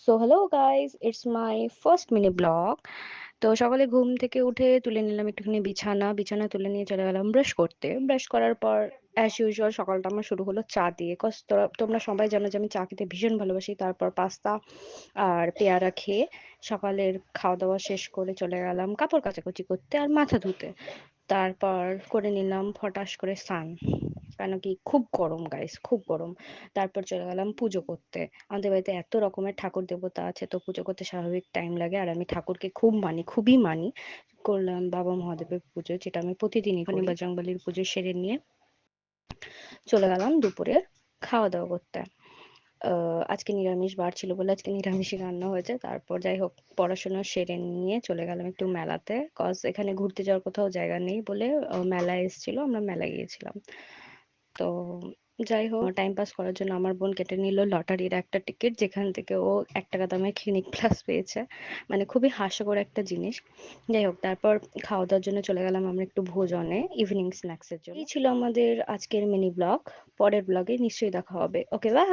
So hello guys, it's my first mini blog. তো সকালে ঘুম থেকে উঠে তুলে নিলাম একটুখানি বিছানা বিছানা তুলে নিয়ে চলে গেলাম ব্রাশ করতে। ব্রাশ করার পর অ্যাজ ইউজুয়াল সকালটা আমার শুরু হলো চা দিয়ে, কজ তোমরা সবাই জানো যে আমি চা খেতে ভীষণ ভালোবাসি। তারপর পাস্তা আর পেয়ারা খেয়ে সকালের খাওয়া দাওয়া শেষ করে চলে গেলাম কাপড় কাচাকুচি করতে আর মাথা ধুতে। তারপর করে নিলাম ফটাস করে স্নান, কেন কি খুব গরম গাইস, খুব গরম। তারপর চলে গেলাম পুজো করতে। আমাদের বাড়িতে এত রকমের ঠাকুর দেবতা আছে, তো পুজো করতে স্বাভাবিক টাইম লাগে, আর আমি ঠাকুরকে খুব মানি, খুবই মানি। করলাম বাবা মহাদেবের পুজো, যেটা আমি প্রতিদিনই করি। বজরংবলীর পুজো সেরে নিয়ে চলে গেলাম দুপুরে খাওয়া দাওয়া করতে। আজকে নিরামিষ বার ছিল বলে আজকে নিরামিষই রান্না হয়েছে। তারপর যাই হোক, পড়াশোনা সেরে নিয়ে চলে গেলাম একটু মেলাতে, কজ এখানে ঘুরতে যাওয়ার কোথাও জায়গা নেই বলে মেলা এসেছিল, আমরা মেলায় গিয়েছিলাম। তো যাই হোক, টাইম পাস করার জন্য আমার বোন কেটে নিল লটারির একটা টিকিট, যেখান থেকে ও 1 টাকা দামে ক্লিনিক প্লাস পেয়েছে। মানে খুবই হাস্যকর একটা জিনিস। যাই হোক, তারপর খাওয়া দাওয়ার জন্য চলে গেলাম আমরা একটু ভোজনে, ইভিনিং স্ন্যাক্সের জন্য। এই ছিল আমাদের আজকের মিনি ব্লগ। পরের ব্লগে নিশ্চয়ই দেখা হবে। ওকে, বাই।